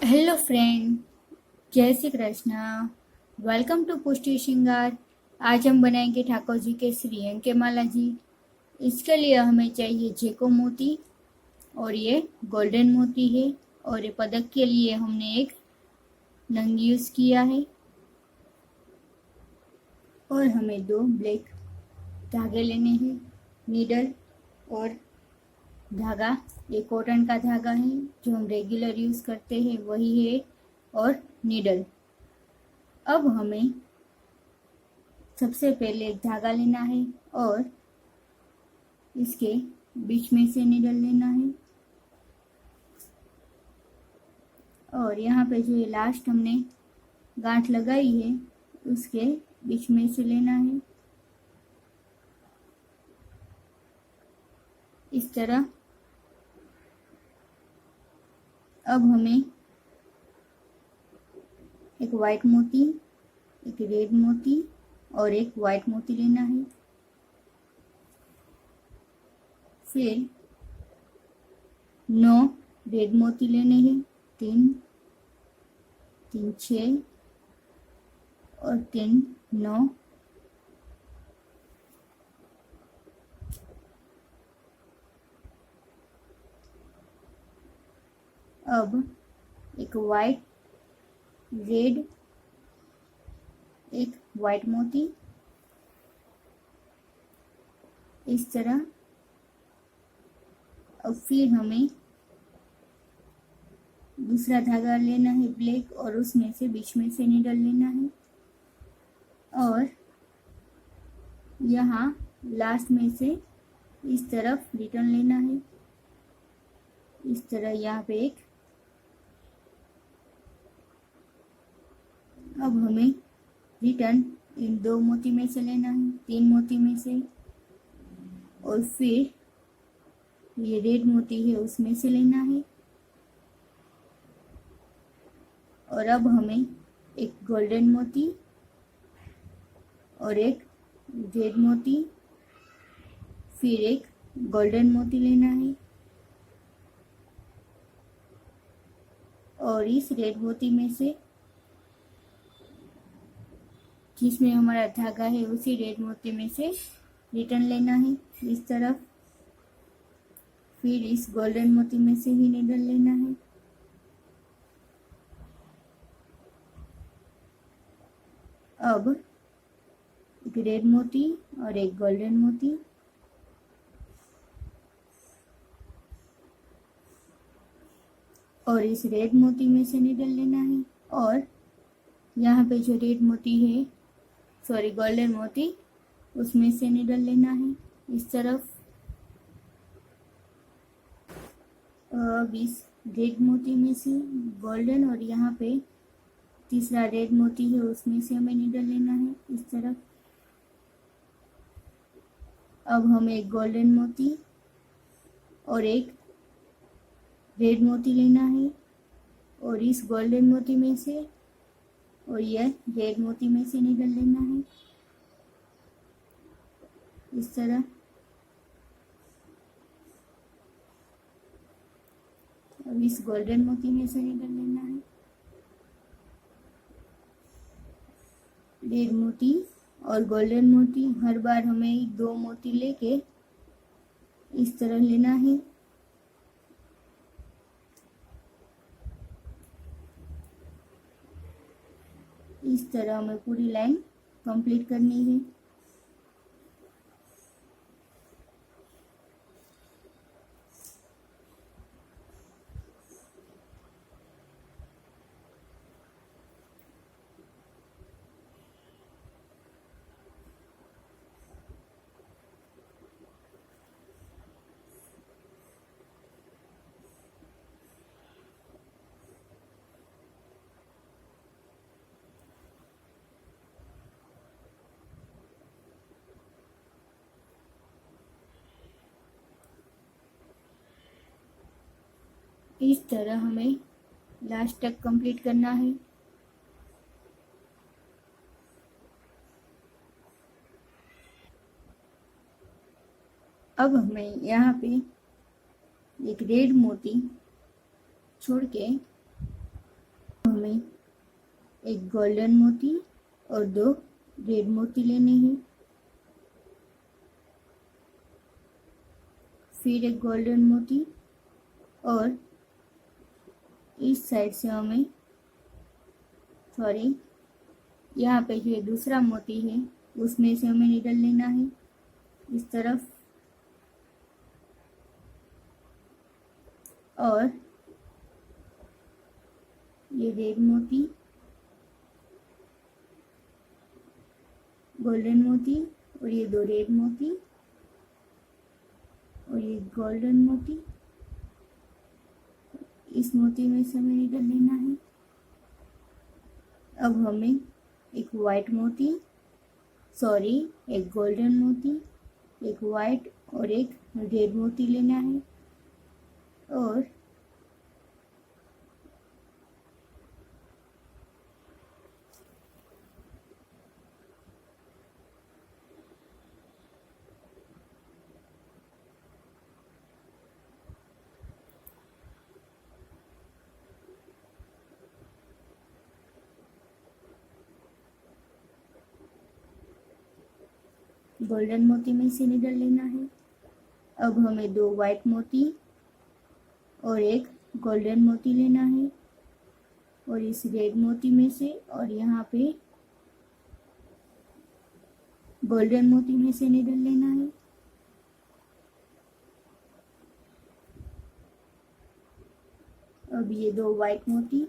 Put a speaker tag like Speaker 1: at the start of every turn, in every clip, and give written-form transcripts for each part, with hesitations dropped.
Speaker 1: Hello friend, जय Shri Krishna. Welcome to पुष्टि श्रृंगार। आज हम बनाएंगे ठाकुर जी के श्रीअंग के माला जी। इसके लिए हमें चाहिए जेको मोती और ये गोल्डन मोती है। और ये पदक के लिए हमने एक नंग यूज किया है। और हमें दो ब्लैक धागे लेने हैं, नीडल और धागा। ये कॉटन का धागा है जो हम रेगुलर यूज करते हैं, वही है। और नीडल। अब हमें सबसे पहले एक धागा लेना है और इसके बीच में से निडल लेना है। और यहाँ पे जो ये लास्ट हमने गांठ लगाई है उसके बीच में से लेना है, इस तरह। अब हमें एक वाइट मोती, एक रेड मोती और एक वाइट मोती लेना है। फिर 9 रेड मोती लेने हैं, 3 3 6 और 3 9। अब एक वाइट, रेड, एक वाइट मोती, इस तरह। अब फिर हमें दूसरा धागा लेना है ब्लैक और उसमें से बीच में से निडल लेना है। और यहाँ लास्ट में से इस तरफ रिटर्न लेना है, इस तरह। यहाँ पे एक। अब हमें रिटर्न इन 2 मोती में से लेना है, 3 मोती में से। और फिर ये रेड मोती है उसमें से लेना है। और अब हमें एक गोल्डन मोती और एक रेड मोती, फिर एक गोल्डन मोती लेना है। और इस रेड मोती में से, जिसमें हमारा धागा है, उसी रेड मोती में से रिटर्न लेना है, इस तरफ। फिर इस गोल्डन मोती में से ही निडल लेना है। अब एक रेड मोती और एक गोल्डन मोती, और इस रेड मोती में से निडल लेना है। और यहाँ पे जो रेड मोती है, सॉरी गोल्डन मोती, उसमें से निडल लेना है, इस तरफ। अब इस रेड मोती में से गोल्डन, और यहाँ पे तीसरा रेड मोती है उसमें से हमें निडल लेना है, इस तरफ। अब हमें एक गोल्डन मोती और एक रेड मोती लेना है, और इस गोल्डन मोती में से और यह रेड मोती में से निडल लेना है, इस तरह। अब इस गोल्डन मोती में से निडल लेना है, रेड मोती और गोल्डन मोती। हर बार हमें 2 मोती लेके इस तरह लेना है। इस तरह हमें पूरी लाइन कंप्लीट करनी है। इस तरह हमें लास्ट तक कंप्लीट करना है। अब हमें यहाँ पे एक रेड मोती छोड़ के हमें एक गोल्डन मोती और 2 रेड मोती लेने हैं। फिर एक गोल्डन मोती और इस साइड से हमें यहाँ पे जो दूसरा मोती है उसमें से हमें निडल लेना है इस तरफ, और ये रेड मोती, गोल्डन मोती और ये 2 रेड मोती और ये गोल्डन मोती, इस मोती में से हमें निडल लेना है। अब हमें एक वाइट मोती, एक गोल्डन मोती, एक वाइट और एक रेड मोती लेना है और गोल्डन मोती में से निडल लेना है। अब हमें 2 वाइट मोती और एक गोल्डन मोती लेना है और इस रेड मोती में से और यहाँ पे गोल्डन मोती में से निडल लेना है। अब ये 2 वाइट मोती,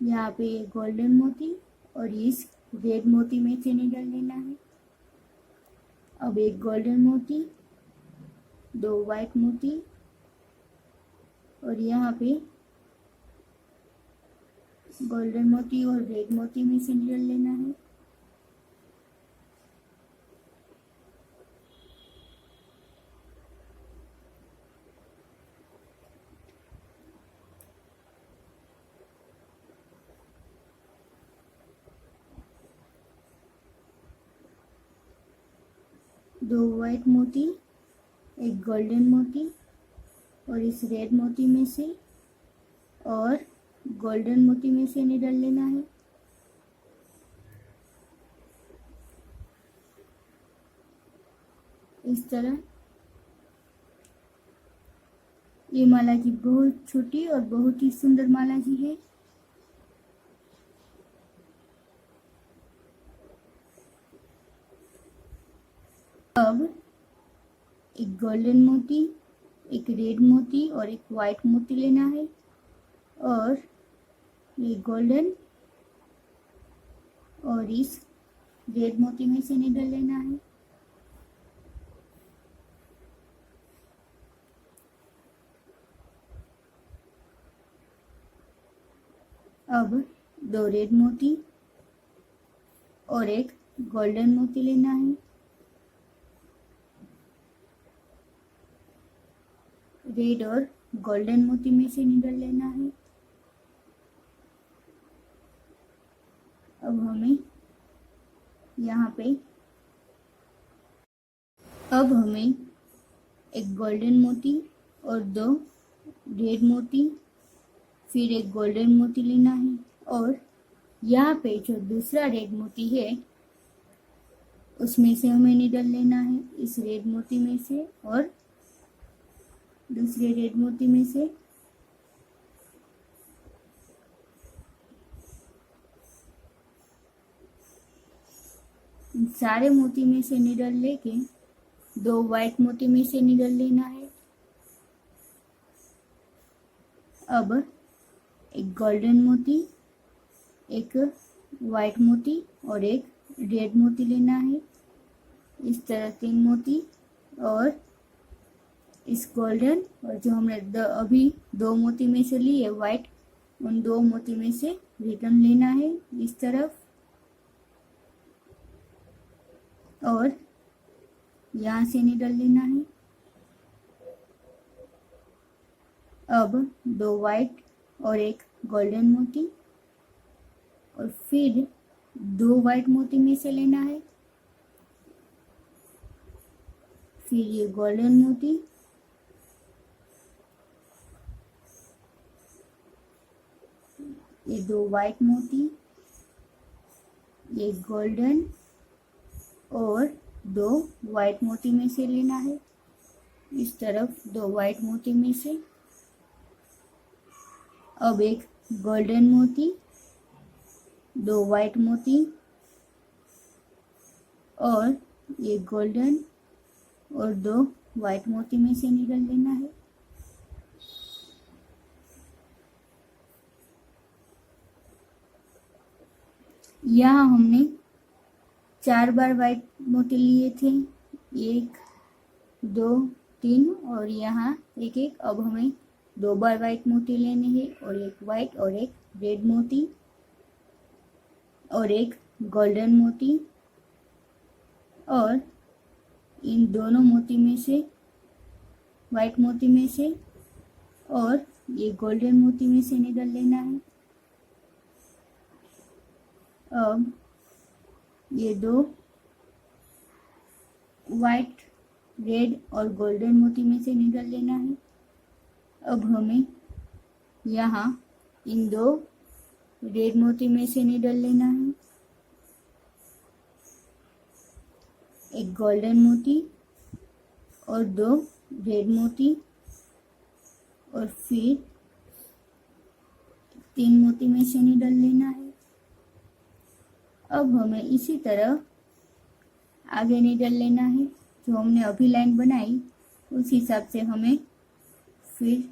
Speaker 1: यहाँ पे गोल्डन मोती और इस रेड मोती में से निडल लेना है। अब एक गोल्डन मोती, 2 वाइट मोती और यहाँ पे गोल्डन मोती और रेड मोती में से निडल लेना है। दो वाइट मोती, एक गोल्डन मोती और इस रेड मोती में से और गोल्डन मोती में से निडल लेना है। इस तरह ये माला जी बहुत छोटी और बहुत ही सुंदर माला जी है। अब एक गोल्डन मोती, एक रेड मोती और एक वाइट मोती लेना है और ये गोल्डन और इस रेड मोती में से निडल लेना है। अब 2 रेड मोती और एक गोल्डन मोती लेना है। रेड और गोल्डन मोती में से निडल लेना है। अब हमें यहाँ पे एक गोल्डन मोती और 2 रेड मोती फिर एक गोल्डन मोती लेना है और यहाँ पे जो दूसरा रेड मोती है उसमें से हमें निडल लेना है, इस रेड मोती में से और दूसरे रेड मोती में से। सारे मोती में से निडल लेके 2 वाइट मोती में से निडल लेना है। अब एक गोल्डन मोती, एक वाइट मोती और एक रेड मोती लेना है। इस तरह 3 मोती और इस गोल्डन और जो हमने अभी 2 मोती में से लिए वाइट, उन 2 मोती में से रिटर्न लेना है इस तरफ और यहाँ से निडल लेना है। अब 2 वाइट और एक गोल्डन मोती और फिर 2 वाइट मोती में से लेना है। फिर ये गोल्डन मोती ये 2 वाइट मोती, ये गोल्डन और 2 वाइट मोती में से लेना है। इस तरफ 2 वाइट मोती में से। अब एक गोल्डन मोती, 2 वाइट मोती और ये गोल्डन और 2 वाइट मोती में से निकाल लेना है। यहाँ हमने 4 बार वाइट मोती लिए थे, 1 2 3 और यहाँ एक एक। अब हमें 2 बार वाइट मोती लेने हैं और एक वाइट और एक रेड मोती और एक गोल्डन मोती, और इन दोनों मोती में से, वाइट मोती में से और ये गोल्डन मोती में से निकाल लेना है। अब ये 2 वाइट, रेड और गोल्डन मोती में से निकाल लेना है। अब हमें यहाँ इन 2 रेड मोती में से निकाल लेना है, एक गोल्डन मोती और 2 रेड मोती और फिर 3 मोती में से निकाल लेना है। अब हमें इसी तरह आगे निकाल लेना है। जो हमने अभी लाइन बनाई उस हिसाब से हमें फिर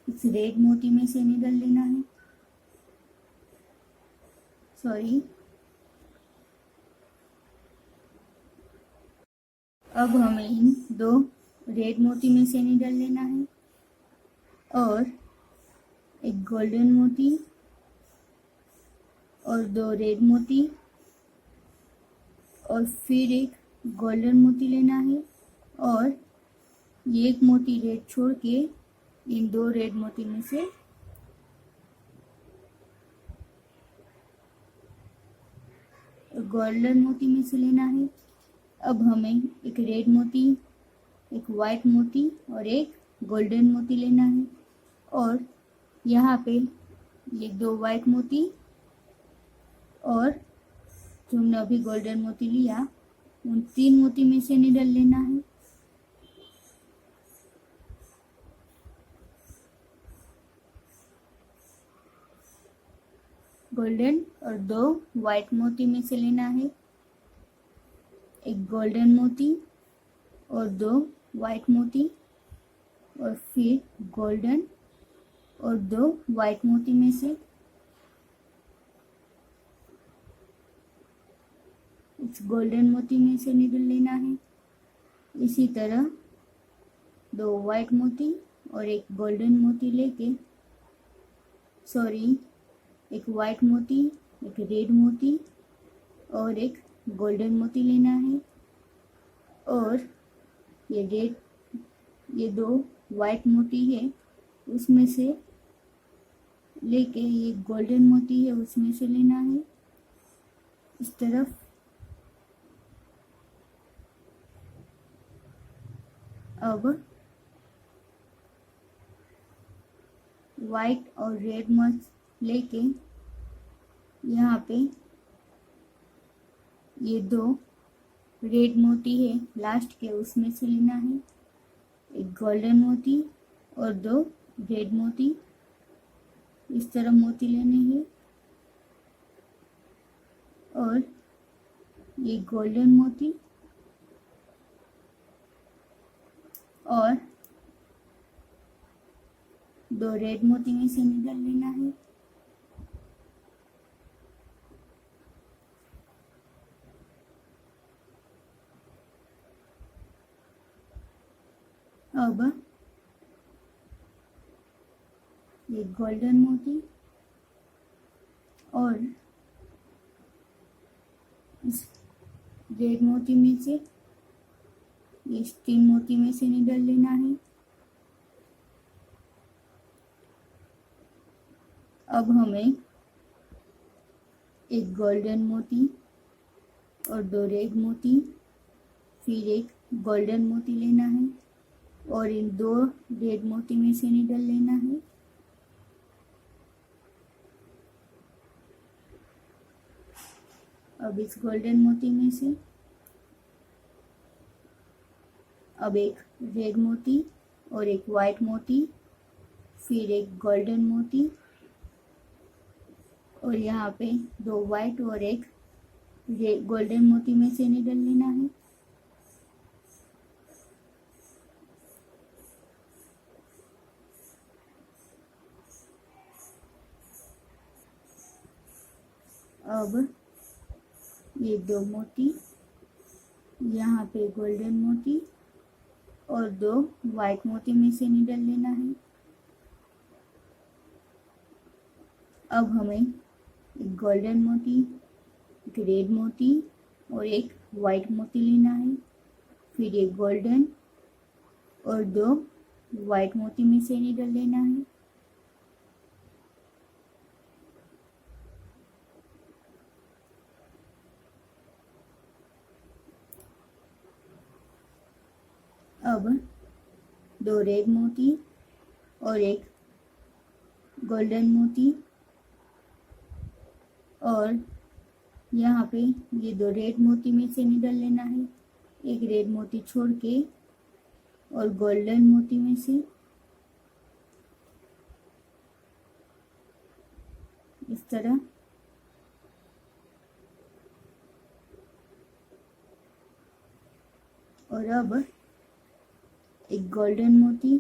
Speaker 1: इस रेड मोती में से निकाल लेना है। सॉरी, अब हमें इन 2 रेड मोती में से निकाल लेना है और एक गोल्डन मोती और 2 रेड मोती और फिर एक गोल्डन मोती लेना है, और ये एक मोती रेड छोड़ के इन 2 रेड मोती में से गोल्डन मोती में से लेना है। अब हमें एक रेड मोती, एक वाइट मोती और एक गोल्डन मोती लेना है, और यहाँ पे ये 2 वाइट मोती और जो हमने अभी गोल्डन मोती लिया उन 3 मोती में से निकाल लेना है। गोल्डन और 2 वाइट मोती में से लेना है, एक गोल्डन मोती और 2 वाइट मोती और फिर गोल्डन और 2 वाइट मोती में से इस गोल्डन मोती में से निकाल लेना है। इसी तरह 2 वाइट मोती और एक गोल्डन मोती लेके, सॉरी, एक वाइट मोती, एक रेड मोती और एक गोल्डन मोती लेना है, और ये 2 वाइट मोती है उसमें से लेके ये गोल्डन मोती है उसमें से लेना है इस तरफ। अब वाइट और रेड मर्च लेके यहाँ पे ये 2 रेड मोती है लास्ट के उसमें से लेना है, एक गोल्डन मोती और 2 रेड मोती, इस तरह मोती लेने हैं, और ये गोल्डन मोती और 2 रेड मोती में से निकाल लेना है। अब ये गोल्डन मोती और इस रेड मोती में से इस 3 मोती में से निकाल लेना है। अब हमें एक गोल्डन मोती और 2 रेड मोती फिर एक गोल्डन मोती लेना है और इन 2 रेड मोती में से निकाल लेना है। अब इस गोल्डन मोती में से अब एक रेड मोती और एक वाइट मोती, फिर एक गोल्डन मोती, और यहाँ पे दो वाइट और एक गोल्डन मोती में से निडल लेना है। अब ये दो मोती, यहाँ पे गोल्डन मोती और दो वाइट मोती में से निडल लेना है। अब हमें एक गोल्डन मोती, एक रेड मोती और एक वाइट मोती लेना है, फिर एक गोल्डन और दो वाइट मोती में से निडल लेना है। अब दो रेड मोती और एक गोल्डन मोती, और यहाँ पे ये दो रेड मोती में से निडल लेना है, एक रेड मोती छोड़ के और गोल्डन मोती में से इस तरह। और अब एक गोल्डन मोती,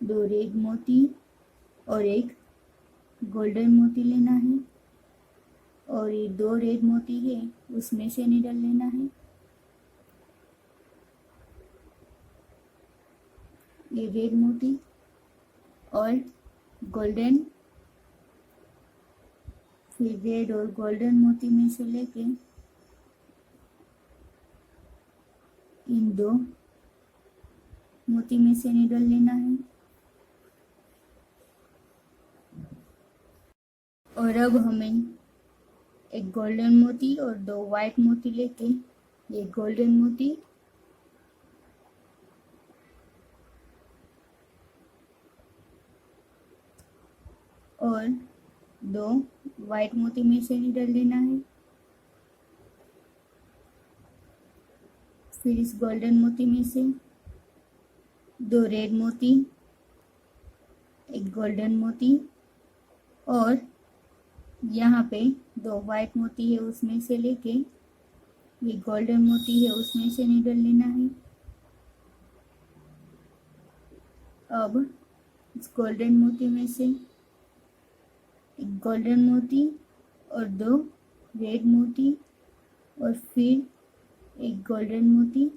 Speaker 1: दो रेड मोती और एक गोल्डन मोती लेना है, और ये दो रेड मोती है उसमें से निडल लेना है। ये रेड मोती और गोल्डन, फिर रेड और गोल्डन मोती में से लेके इन दो मोती में से निडल लेना है। और अब हमें एक गोल्डन मोती और दो वाइट मोती लेके ये गोल्डन मोती और दो वाइट मोती में से निडल लेना है। फिर इस गोल्डन मोती में से दो रेड मोती, एक गोल्डन मोती, और यहाँ पे दो वाइट मोती है उसमें से लेके ये गोल्डन मोती है उसमें से निडल लेना है। अब इस गोल्डन मोती में से एक गोल्डन मोती और दो रेड मोती, और फिर एक गोल्डन मोती,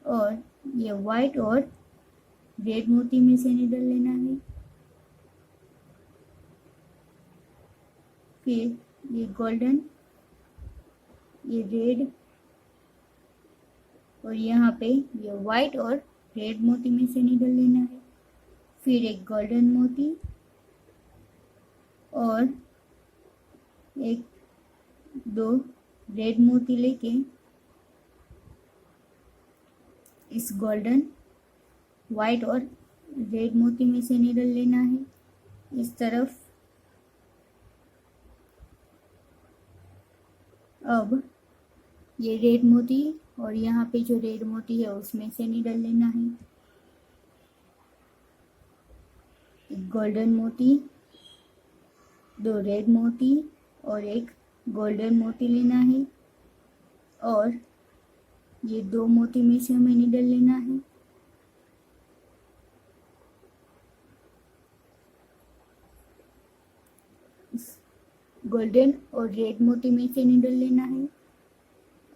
Speaker 1: और ये वाइट और रेड मोती में से निडल लेना है। फिर ये गोल्डन, ये रेड, और यहाँ पे ये वाइट और रेड मोती में से निडल लेना है। फिर एक गोल्डन मोती और एक दो रेड मोती लेके इस गोल्डन, वाइट और रेड मोती में से निडल लेना है इस तरफ। अब ये रेड मोती और यहाँ पे जो रेड मोती है उसमें से निडल लेना है। एक गोल्डन मोती, दो रेड मोती और एक गोल्डन मोती लेना है, और ये दो मोती में से हमें निडल लेना है। गोल्डन और रेड मोती में से निडल लेना है।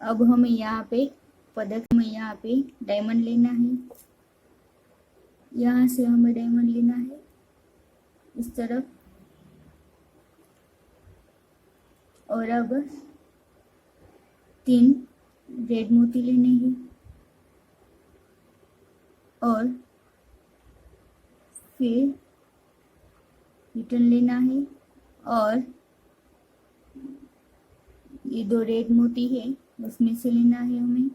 Speaker 1: अब हमें यहाँ पे पदक में यहाँ पे डायमंड लेना है, यहाँ से हमें डायमंड लेना है इस तरफ। और अब 3 रेड मोती लेने हैं और फिर रिटर्न लेना है, और ये 2 रेड मोती है उसमें से लेना है हमें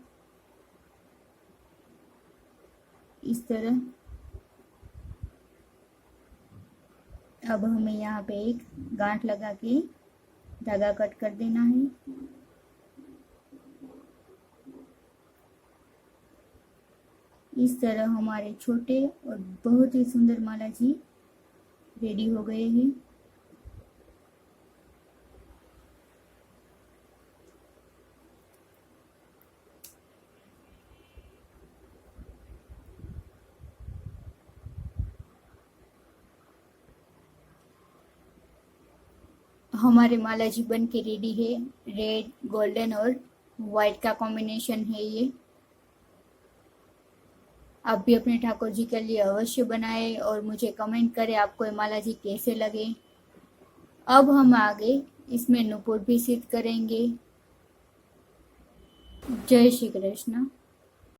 Speaker 1: इस तरह। अब हमें यहाँ पे एक गांठ लगा के धागा कट कर देना है। इस तरह हमारे छोटे और बहुत ही सुंदर माला जी रेडी हो गए हैं। हमारे माला जी बन के रेडी है। रेड, गोल्डन और वाइट का कॉम्बिनेशन है ये। आप भी अपने ठाकुर जी के लिए अवश्य बनाएं और मुझे कमेंट करें आपको ये माला जी कैसे लगे। अब हम आगे इसमें नुपुर भी सिद्ध करेंगे। जय श्री कृष्ण।